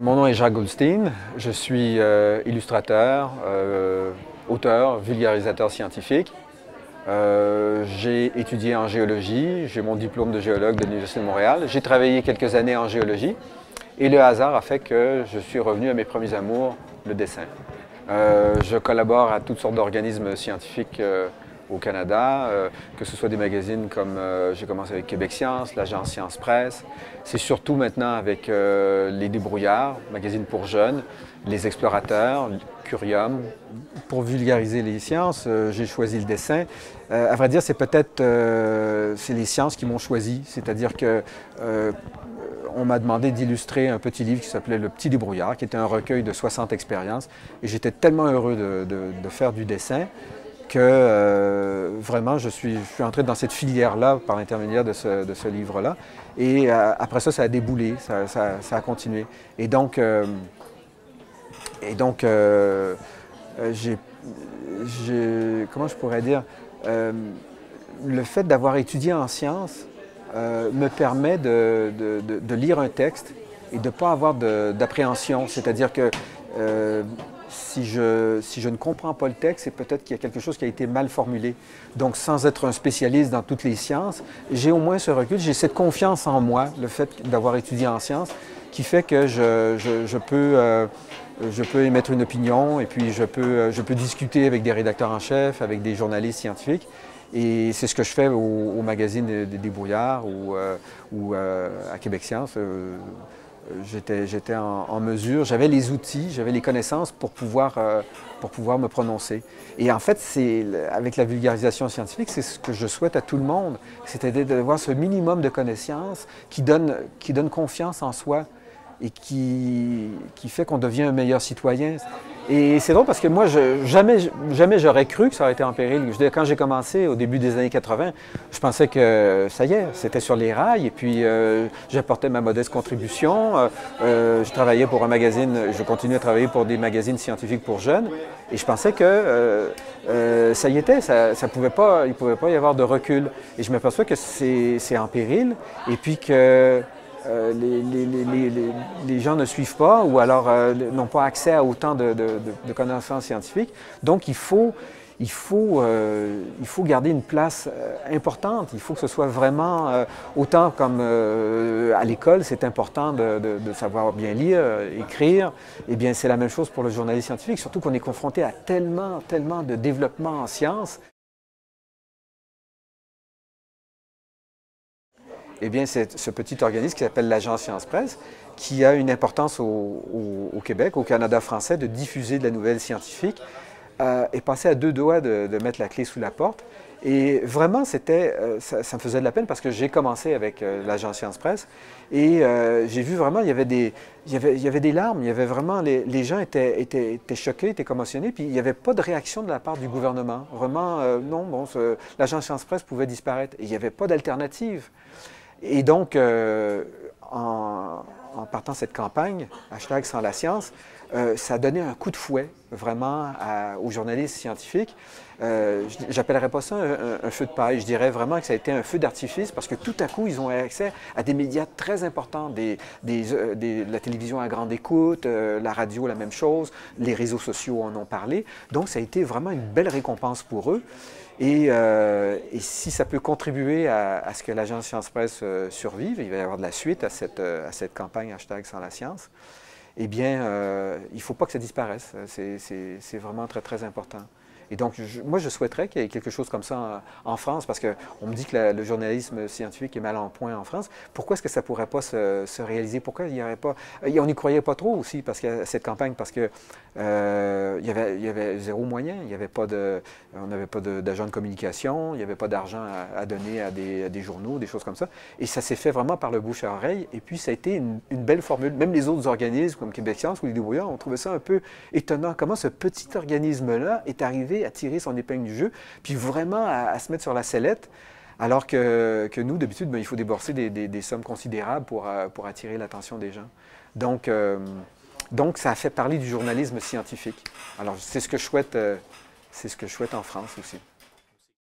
Mon nom est Jacques Goldstein, je suis illustrateur, auteur, vulgarisateur scientifique. J'ai étudié en géologie, j'ai mon diplôme de géologue de l'Université de Montréal. J'ai travaillé quelques années en géologie et le hasard a fait que je suis revenu à mes premiers amours, le dessin. Je collabore à toutes sortes d'organismes scientifiques au Canada, que ce soit des magazines comme j'ai commencé avec Québec Science, l'agence Science Presse. C'est surtout maintenant avec les Débrouillards, magazine pour jeunes, les Explorateurs, Curium. Pour vulgariser les sciences, j'ai choisi le dessin. À vrai dire, c'est peut-être c'est les sciences qui m'ont choisi, c'est-à-dire que on m'a demandé d'illustrer un petit livre qui s'appelait Le Petit Débrouillard, qui était un recueil de 60 expériences. Et j'étais tellement heureux de faire du dessin que vraiment je suis entré dans cette filière-là par l'intermédiaire de ce livre-là. Et après ça, ça a déboulé, ça a continué. Et donc comment je pourrais dire, le fait d'avoir étudié en sciences me permet de lire un texte et de ne pas avoir d'appréhension. C'est-à-dire que si je ne comprends pas le texte, c'est peut-être qu'il y a quelque chose qui a été mal formulé. Donc, sans être un spécialiste dans toutes les sciences, j'ai au moins ce recul, j'ai cette confiance en moi, le fait d'avoir étudié en sciences, qui fait que je peux émettre une opinion et puis je peux discuter avec des rédacteurs en chef, avec des journalistes scientifiques. Et c'est ce que je fais au magazine des Débrouillards ou à Québec Science. J'étais en mesure, j'avais les outils, j'avais les connaissances pour pouvoir me prononcer. Et en fait, avec la vulgarisation scientifique, c'est ce que je souhaite à tout le monde, c'est-à-dire d'avoir ce minimum de connaissances qui donne confiance en soi et qui fait qu'on devient un meilleur citoyen. Et c'est drôle parce que moi, jamais j'aurais cru que ça aurait été en péril. Quand j'ai commencé au début des années 80, je pensais que ça y est, c'était sur les rails et puis j'apportais ma modeste contribution. Je travaillais pour un magazine, je continuais à travailler pour des magazines scientifiques pour jeunes et je pensais que ça y était, il ne pouvait pas y avoir de recul. Et je m'aperçois que c'est en péril et puis que les gens ne suivent pas ou alors n'ont pas accès à autant de connaissances scientifiques. Donc, il faut garder une place importante. Il faut que ce soit vraiment, autant comme à l'école, c'est important de savoir bien lire, écrire, eh bien, c'est la même chose pour le journalisme scientifique, surtout qu'on est confronté à tellement de développement en sciences. Eh bien, c'est ce petit organisme qui s'appelle l'Agence Science Presse, qui a une importance au Québec, au Canada français, de diffuser de la nouvelle scientifique, est passé à deux doigts de mettre la clé sous la porte. Et vraiment, ça me faisait de la peine parce que j'ai commencé avec l'Agence Science Presse et j'ai vu vraiment, il y avait des larmes, il y avait vraiment, les gens étaient choqués, étaient commotionnés, puis il n'y avait pas de réaction de la part du gouvernement. Vraiment, non, bon, l'Agence Science Presse pouvait disparaître et il n'y avait pas d'alternative. Et donc, en partant cette campagne, hashtag sans la science, ça a donné un coup de fouet vraiment aux journalistes scientifiques. J'appellerais pas ça un feu de paille, je dirais vraiment que ça a été un feu d'artifice parce que tout à coup, ils ont accès à des médias très importants, la télévision à grande écoute, la radio, la même chose, les réseaux sociaux en ont parlé. Donc, ça a été vraiment une belle récompense pour eux. Et si ça peut contribuer à ce que l'Agence Science Presse survive, il va y avoir de la suite à cette campagne hashtag sans la science, eh bien, il ne faut pas que ça disparaisse. C'est vraiment très important. Et donc, moi, je souhaiterais qu'il y ait quelque chose comme ça en France, parce qu'on me dit que le journalisme scientifique est mal en point en France. Pourquoi est-ce que ça ne pourrait pas se réaliser? Pourquoi il n'y aurait pas... On n'y croyait pas trop aussi, parce que cette campagne, parce que il y avait zéro moyen. On n'avait pas d'agent de communication, il n'y avait pas d'argent à donner à des journaux, des choses comme ça. Et ça s'est fait vraiment par le bouche à oreille. Et puis, ça a été une belle formule. Même les autres organismes, comme Québec Science ou les Débrouillards, ont trouvé ça un peu étonnant. Comment ce petit organisme-là est arrivé à tirer son épingle du jeu, puis vraiment à se mettre sur la sellette, alors que nous, d'habitude, il faut débourser des sommes considérables pour attirer l'attention des gens. Donc, ça a fait parler du journalisme scientifique. Alors, c'est ce que je souhaite en France aussi.